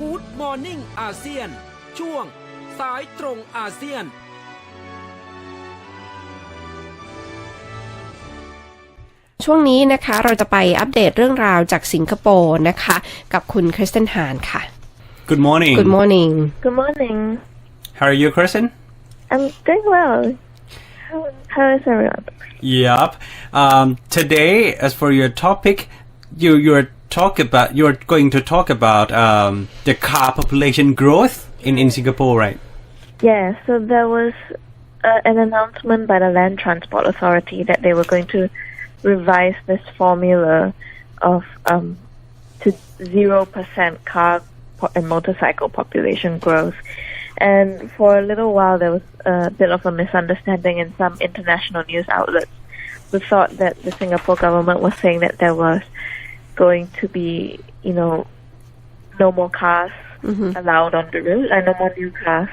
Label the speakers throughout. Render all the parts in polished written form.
Speaker 1: Good Morning ASEAN ช่วงสายตรงอาเซียน
Speaker 2: ช่วงนี้นะคะเราจะไปอัปเดตเรื่องราวจากสิงคโปร์นะคะกับคุณคริสเตนฮานค่ะ
Speaker 3: Good morning.
Speaker 2: Good morning.
Speaker 4: Good morning.
Speaker 3: How are you, Kristen?
Speaker 4: I'm doing well. How is everyone?
Speaker 3: Yep. Today, as for your topic, you're going to talk about the car population growth in Singapore, right?
Speaker 4: Yeah. So there was an announcement by the Land Transport Authority that they were going to revise this formula of to 0% car and motorcycle population growth. And for a little while, there was a bit of a misunderstanding in some international news outlets who thought that the Singapore government was saying that there was going to be, no more cars allowed on the road and no more new cars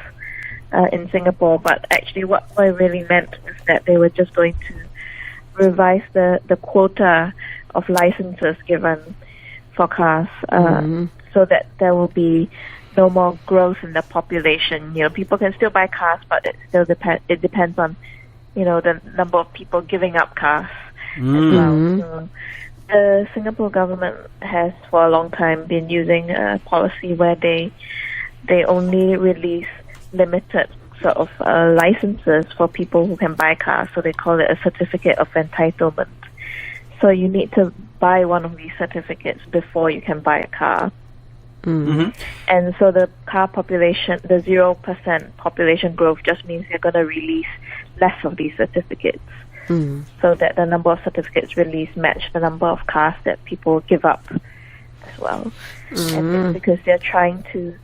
Speaker 4: in Singapore. But actually what I really meant was that they were just going to revise the quota of licenses given for cars so that there will be no more growth in the population. People can still buy cars, but it depends on, the number of people giving up cars as well. So the Singapore government has for a long time been using a policy where they only release limited sort of licenses for people who can buy cars. So they call it a certificate of entitlement. So you need to buy one of these certificates before you can buy a car. And so the car population, the 0% population growth just means they're going to release less of these certificates so that the number of certificates released match the number of cars that people give up as well. And it's because they're trying to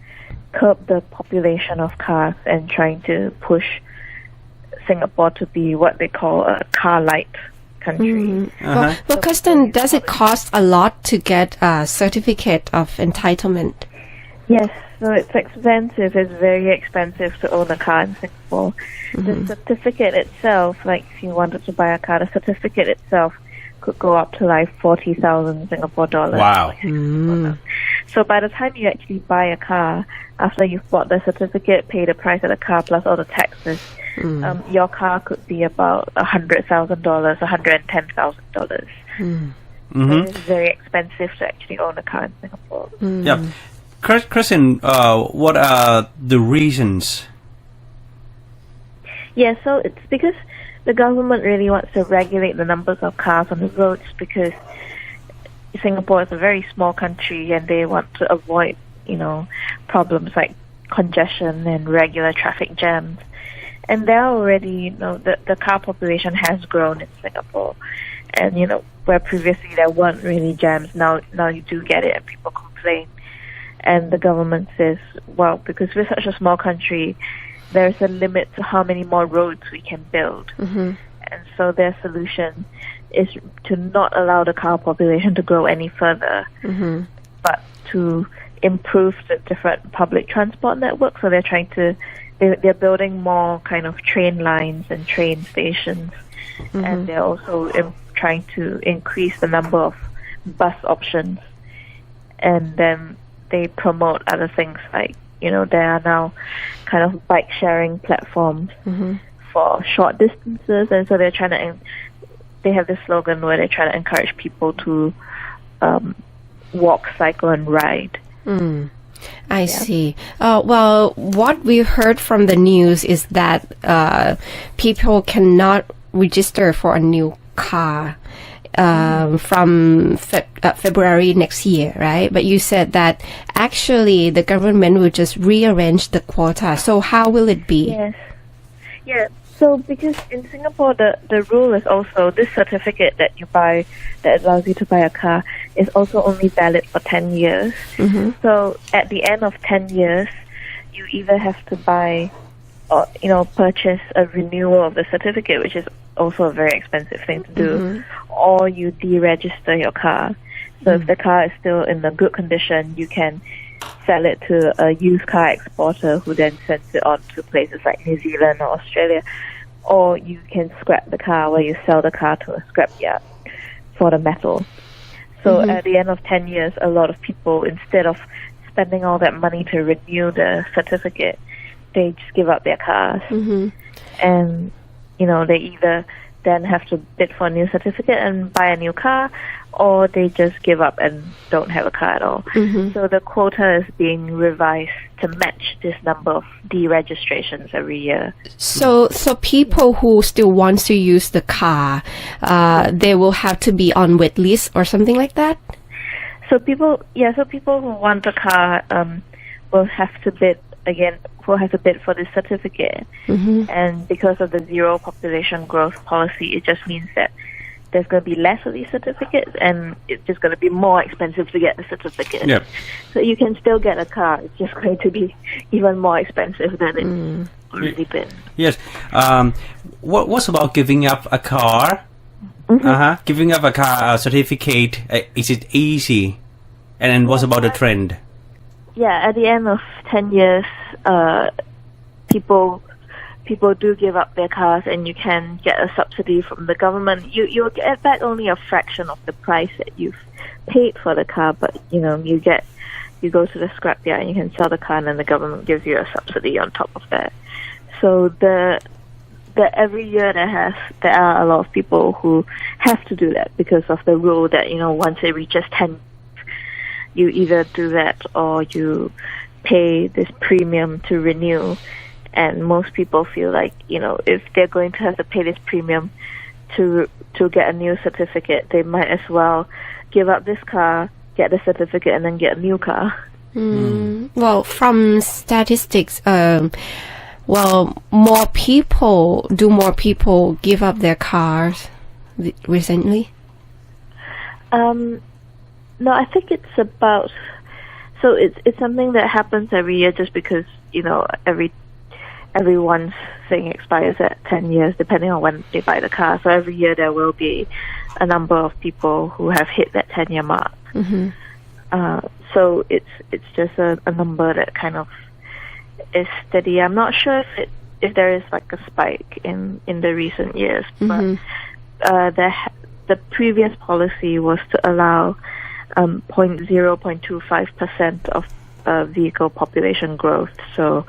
Speaker 4: curb the population of cars and trying to push Singapore to be what they call a car light country.
Speaker 2: Well, Kirsten, does it cost a lot to get a certificate of entitlement?
Speaker 4: Yes, so it's expensive. It's very expensive to own a car in Singapore. The certificate itself, like if you wanted to buy a car, the certificate itself could go up to like 40,000 Singapore dollars.
Speaker 3: Wow.
Speaker 4: So by the time you actually buy a car, after you've bought the certificate, pay the price of the car plus all the taxes, your car could be about $100,000, $110,000. So it's very expensive to actually own a car in Singapore.
Speaker 3: Yeah. Kristen, what are the reasons?
Speaker 4: Yeah, so it's because the government really wants to regulate the numbers of cars on the roads because Singapore is a very small country and they want to avoid, problems like congestion and regular traffic jams. And there already, the car population has grown in Singapore. And, where previously there weren't really jams, now you do get it and people complain. And the government says, well, because we're such a small country, there's a limit to how many more roads we can build. And so their solution is to not allow the car population to grow any further, but to improve the different public transport networks. So they're building more kind of train lines and train stations. And they're also trying to increase the number of bus options. And then they promote other things like, there are now kind of bike sharing platforms for short distances. And so they have this slogan where they try to encourage people to walk, cycle, and ride.
Speaker 2: I see. Well, what we heard from the news is that people cannot register for a new car from February next year, right? But you said that actually the government will just rearrange the quota. So how will it be?
Speaker 4: Yes. Yeah. So because in Singapore, the rule is also this certificate that you buy that allows you to buy a car is also only valid for 10 years. So at the end of 10 years, you either have to buy or, purchase a renewal of the certificate, which is also a very expensive thing to do, or you deregister your car. So if the car is still in a good condition, you can sell it to a used car exporter who then sends it on to places like New Zealand or Australia. Or you can scrap the car where you sell the car to a scrapyard for the metal. So at the end of 10 years, a lot of people, instead of spending all that money to renew the certificate, they just give up their cars. And, they either then have to bid for a new certificate and buy a new car, or they just give up and don't have a car at all. So the quota is being revised to match this number of deregistrations every year.
Speaker 2: So people who still want to use the car, they will have to be on wait list or something like that?
Speaker 4: So people who want the car will have to bid for this certificate. And because of the zero population growth policy, it just means that there's going to be less of these certificates, and it's just going to be more expensive to get the certificate.
Speaker 3: Yep.
Speaker 4: So you can still get a car. It's just going to be even more expensive than it's already been.
Speaker 3: Yes. What's about giving up a car? Giving up a car certificate, is it easy? And then what's about the trend?
Speaker 4: Yeah, at the end of 10 years, people do give up their cars, and you can get a subsidy from the government. You'll get back only a fraction of the price that you've paid for the car, but you go to the scrapyard and you can sell the car, and then the government gives you a subsidy on top of that. So every year there are a lot of people who have to do that because of the rule that once it reaches 10, you either do that or you pay this premium to renew. And most people feel like, if they're going to have to pay this premium to get a new certificate, they might as well give up this car, get the certificate, and then get a new car.
Speaker 2: Well, from statistics, more people give up their cars recently?
Speaker 4: No, I think it's about. So it's something that happens every year, just because everyone's thing expires at 10 years, depending on when they buy the car. So every year there will be a number of people who have hit that 10-year mark. So it's just a number that kind of is steady. I'm not sure if there is like a spike in the recent years, but the previous policy was to allow 0.25% of vehicle population growth. So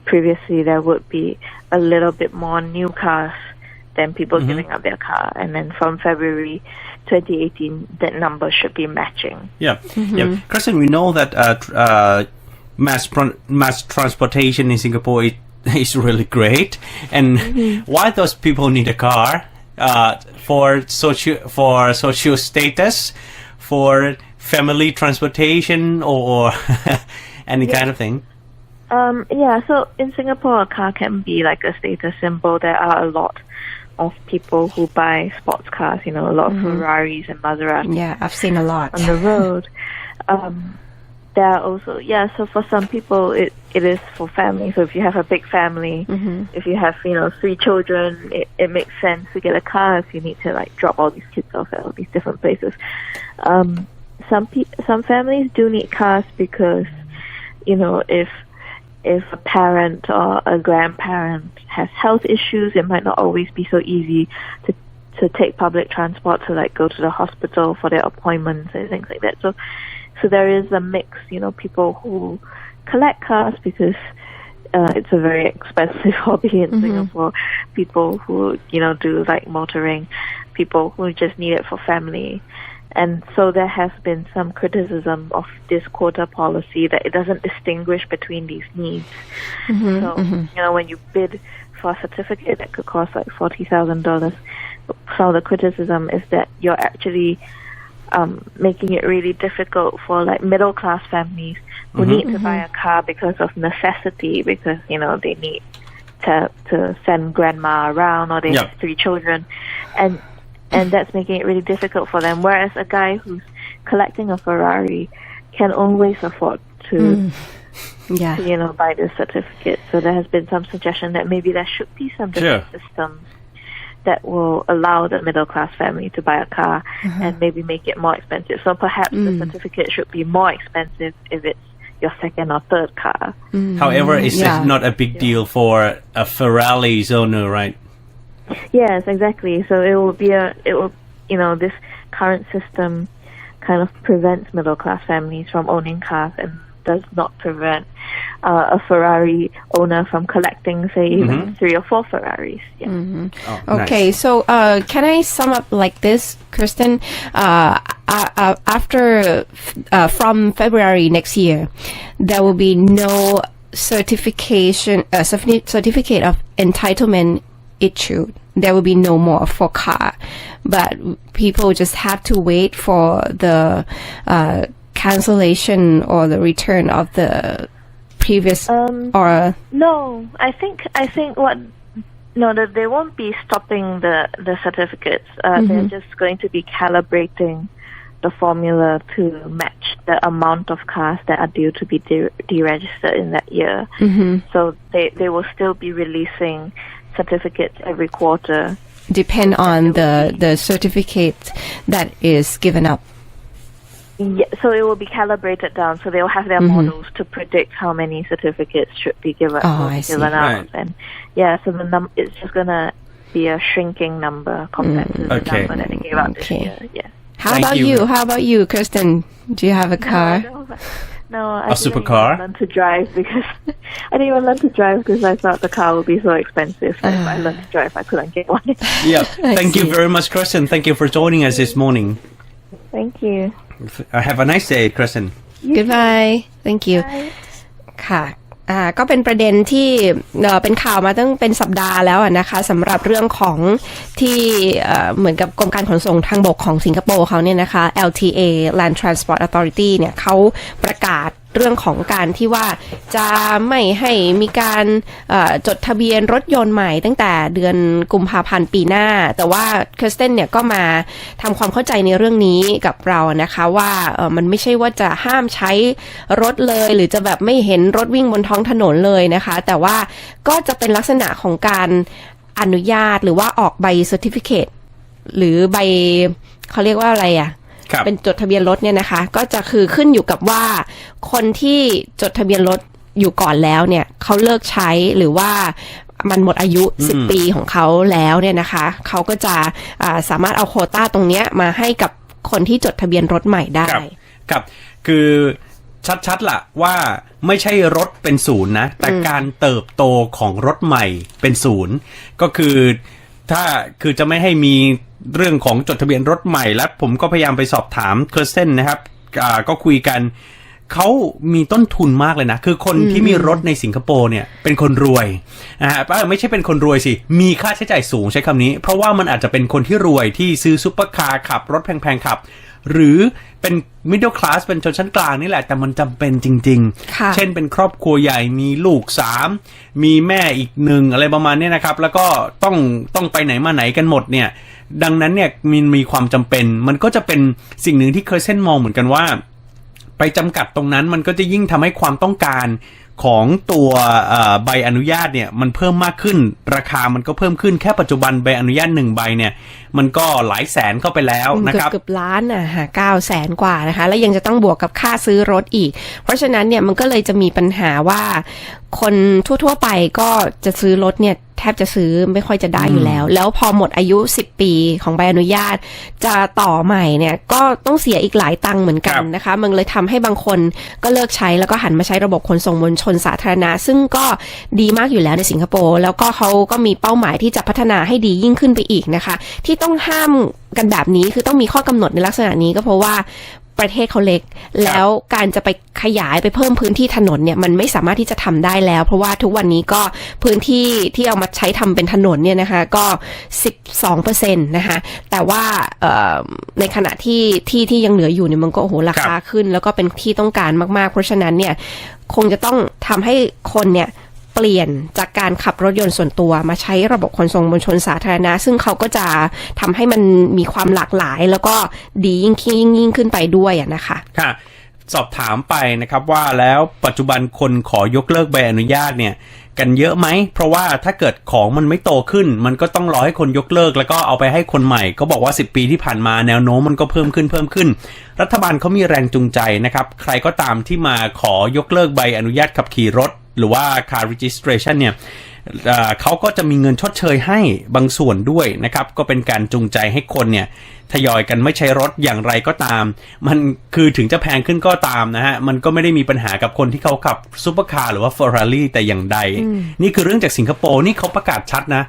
Speaker 4: previously there would be a little bit more new cars than people giving up their car, and then from February 2018 that number should be matching.
Speaker 3: Kristen, we know that mass transportation in Singapore is really great, and why those people need a car? For social status, for family transportation, or any kind of thing?
Speaker 4: So in Singapore, a car can be like a status symbol. There are a lot of people who buy sports cars, a lot of Ferraris and Maseratis.
Speaker 2: Yeah, I've seen a lot
Speaker 4: on the road. There are also, so for some people it is for family. So if you have a big family, if you have, 3 children, it makes sense to get a car if you need to like drop all these kids off at all these different places. Some families do need cars because, if a parent or a grandparent has health issues, it might not always be so easy to take public transport to like go to the hospital for their appointments and things like that. So there is a mix, people who collect cars because it's a very expensive hobby in Singapore. People who, do like motoring, people who just need it for family. And so there has been some criticism of this quota policy that it doesn't distinguish between these needs. So, when you bid for a certificate that could cost like $40,000, some of the criticism is that you're actually making it really difficult for like middle class families who need to buy a car because of necessity, because they need to send grandma around, or they have 3 children, and that's making it really difficult for them. Whereas a guy who's collecting a Ferrari can always afford to buy this certificate. So there has been some suggestion that maybe there should be some different systems that will allow the middle class family to buy a car and maybe make it more expensive. So perhaps the certificate should be more expensive if it's your second or third car.
Speaker 3: However, it's not a big deal for a Ferrari's owner, right?
Speaker 4: Yes, exactly. So it will this current system kind of prevents middle class families from owning cars, and does not prevent a Ferrari owner from collecting, say, even 3 or 4 Ferraris. Yeah.
Speaker 3: Oh,
Speaker 2: Okay,
Speaker 3: nice.
Speaker 2: so can I sum up like this, Kristen? After from February next year, there will be no certificate of entitlement issued. There will be no more for car, but people just have to wait for the cancellation or the return of the previous or
Speaker 4: No, I think that they won't be stopping the certificates. They're just going to be calibrating the formula to match the amount of cars that are due to be deregistered in that year. So they will still be releasing certificates every quarter.
Speaker 2: depend on the certificate that is given up.
Speaker 4: Yeah, so it will be calibrated down. So they will have their models to predict how many certificates should be given,
Speaker 2: I see.
Speaker 4: given out.
Speaker 3: Right.
Speaker 4: And yeah, so it's just gonna be a shrinking number compared to the
Speaker 3: Okay.
Speaker 4: number that they gave out this
Speaker 2: Okay.
Speaker 4: year. Yeah.
Speaker 2: How
Speaker 3: Thank
Speaker 2: about
Speaker 3: you.
Speaker 2: you? How about you, Kirsten? Do you have a car?
Speaker 4: No, I
Speaker 3: A
Speaker 4: didn't
Speaker 3: supercar?
Speaker 4: even learn to drive because I didn't even learn to drive because I thought the car would be so expensive. So if I learned to drive, I couldn't get one.
Speaker 3: Yeah. Thank you
Speaker 2: see.
Speaker 3: very much, Kristen. Thank you for joining us this morning.
Speaker 4: Thank you.
Speaker 3: Have a nice day, Kristen.
Speaker 2: Goodbye. Thank you. ค่ะก็เป็นประเด็นที่เป็นข่าวมาตั้งเป็นสัปดาห์แล้วนะคะสำหรับเรื่องของที่เหมือนกับกรมการขนส่งทางบกของสิงคโปร์เขาเนี่ยนะคะ LTA Land Transport Authority เนี่ยเขาประกาศเรื่องของการที่ว่าจะไม่ให้มีการจดทะเบียนรถยนต์ใหม่ตั้งแต่เดือนกุมภาพันธ์ปีหน้าแต่ว่าเคอร์สเตนเนี่ยก็มาทำความเข้าใจในเรื่องนี้กับเรานะคะว่ามันไม่ใช่ว่าจะห้ามใช้รถเลยหรือจะแบบไม่เห็นรถวิ่งบนท้องถนนเลยนะคะแต่ว่าก็จะเป็นลักษณะของการอนุญาตหรือว่าออกใบ certificate หรือใบเขาเรียกว่าอะไรเป็นจดทะเบียนรถเนี่ยนะคะก็จะคือขึ้นอยู่กับว่าคนที่จดทะเบียนรถอยู่ก่อนแล้วเนี่ยเขาเลิกใช้หรือว่ามันหมดอายุ10 ปีของเขาแล้วเนี่ยนะคะเขาก็จะสามารถเอาโควต้าตรงเนี้ยมาให้กับคนที่จดทะเบียนรถใหม่ได้
Speaker 3: ครับคือชัดๆล่ะว่าไม่ใช่รถเป็นศูนย์นะแต่การเติบโตของรถใหม่เป็นศูนย์ก็คือถ้าคือจะไม่ให้มีเรื่องของจดทะเบียนรถใหม่และผมก็พยายามไปสอบถามเคอร์เซนนะครับก็คุยกันเขามีต้นทุนมากเลยนะคือคนที่มีรถในสิงคโปร์เนี่ยเป็นคนรวยไม่ใช่เป็นคนรวยสิมีค่าใช้จ่ายสูงใช้คำนี้เพราะว่ามันอาจจะเป็นคนที่รวยที่ซื้อซุปเปอร์คาร์ขับรถแพงๆขับหรือเป็น middle class เป็นชนชั้นกลางนี่แหละแต่มันจำเป็นจริงๆเช่นเป็นครอบครัวใหญ่มีลูก3มีแม่อีก1อะไรประมาณนี้นะครับแล้วก็ต้องไปไหนมาไหนกันหมดเนี่ยดังนั้นเนี่ยมีความจำเป็นมันก็จะเป็นสิ่งหนึ่งที่เคยเส้นมองเหมือนกันว่าไปจำกัดตรงนั้นมันก็จะยิ่งทำให้ความต้องการของตัวใบอนุญาตเนี่ยมันเพิ่มมากขึ้นราคามันก็เพิ่มขึ้นแค่ปัจจุบันใบอนุญาต1ใบเนี่ยมันก็หลายแสนเข้าไปแล้วนะครับ
Speaker 2: เกือบล้าน900,000 กว่านะคะแล้วยังจะต้องบวกกับค่าซื้อรถอีกเพราะฉะนั้นเนี่ยมันก็เลยจะมีปัญหาว่าคนทั่วๆไปก็จะซื้อรถเนี่ยแทบจะซื้อไม่ค่อยจะได้อยู่แล้วพอหมดอายุ10 ปีของใบอนุญาตจะต่อใหม่เนี่ยก็ต้องเสียอีกหลายตังค์เหมือนกันนะคะมันเลยทำให้บางคนก็เลิกใช้แล้วก็หันมาใช้ระบบขนส่งมวลชนสาธารณะซึ่งก็ดีมากอยู่แล้วในสิงคโปร์แล้วก็เขาก็มีเป้าหมายที่จะพัฒนาให้ดียิ่งขึ้นไปอีกนะคะที่ต้องห้ามกันแบบนี้คือต้องมีข้อกำหนดในลักษณะนี้ก็เพราะว่าประเทศเขาเล็กแล้วการจะไปขยายไปเพิ่มพื้นที่ถนนเนี่ยมันไม่สามารถที่จะทำได้แล้วเพราะว่าทุกวันนี้ก็พื้นที่ที่เอามาใช้ทำเป็นถนนเนี่ยนะคะก็ 12% นะคะแต่ว่าในขณะที่ยังเหลืออยู่เนี่ยมันก็โอ้โหราคาขึ้นแล้วก็เป็นที่ต้องการมากๆเพราะฉะนั้นเนี่ยคงจะต้องทำให้คนเนี่ยเปลี่ยนจากการขับรถยนต์ส่วนตัวมาใช้ระบบขนส่งมวลชนสาธารณะซึ่งเขาก็จะทำให้มันมีความหลากหลายแล้วก็ดียิ่งขึ้นไปด้วยนะคะ
Speaker 3: ค่ะสอบถามไปนะครับว่าแล้วปัจจุบันคนขอยกเลิกใบอนุญาตเนี่ยกันเยอะไหมเพราะว่าถ้าเกิดของมันไม่โตขึ้นมันก็ต้องรอให้คนยกเลิกแล้วก็เอาไปให้คนใหม่ก็บอกว่า10 ปีที่ผ่านมาแนวโน้มมันก็เพิ่มขึ้นรัฐบาลเขามีแรงจูงใจนะครับใครก็ตามที่มาขอยกเลิกใบอนุญาตขับขี่รถหรือว่า car registration เนี่ย เขาก็จะมีเงินชดเชยให้บางส่วนด้วยนะครับก็เป็นการจูงใจให้คนเนี่ยทยอยกันไม่ใช้รถอย่างไรก็ตามมันคือถึงจะแพงขึ้นก็ตามนะฮะมันก็ไม่ได้มีปัญหากับคนที่เขาขับซุปเปอร์คาร์หรือว่า Ferrari แต่อย่างใดนี่คือเรื่องจากสิงคโปร์นี่เขาประกาศชัดนะ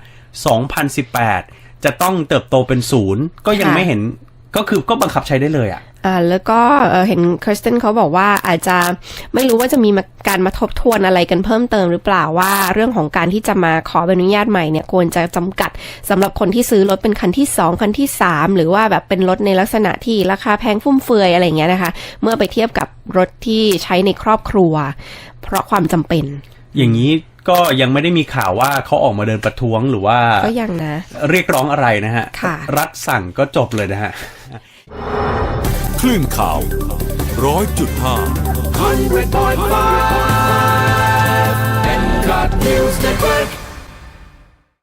Speaker 3: 2018จะต้องเติบโตเป็นศูนย์ก็ยังไม่เห็นก็บังคับใช้ได้เลยอ่ะ
Speaker 2: แล้วก็เห็นคริสเตนเขาบอกว่าอาจจะไม่รู้ว่าจะมีการมาทบทวนอะไรกันเพิ่มเติมหรือเปล่าว่าเรื่องของการที่จะมาขอใบอนุญาตใหม่เนี่ยควรจะจำกัดสำหรับคนที่ซื้อรถเป็นคันที่2คันที่3หรือว่าแบบเป็นรถในลักษณะที่ราคาแพงฟุ่มเฟือยอะไรอย่างเงี้ยนะคะเมื่อไปเทียบกับรถที่ใช้ในครอบครัวเพราะความจำเป็น
Speaker 3: อย่างนี้ก็ยังไม่ได้มีข่าวว่าเขาออกมาเดินประท้วงหรือว่า
Speaker 2: ก็ยังนะ
Speaker 3: เรียกร้องอะไรนะฮะรัฐสั่งก็จบเลยนะฮะ
Speaker 5: คลื่นข่าว 100.5
Speaker 1: MCOT News Network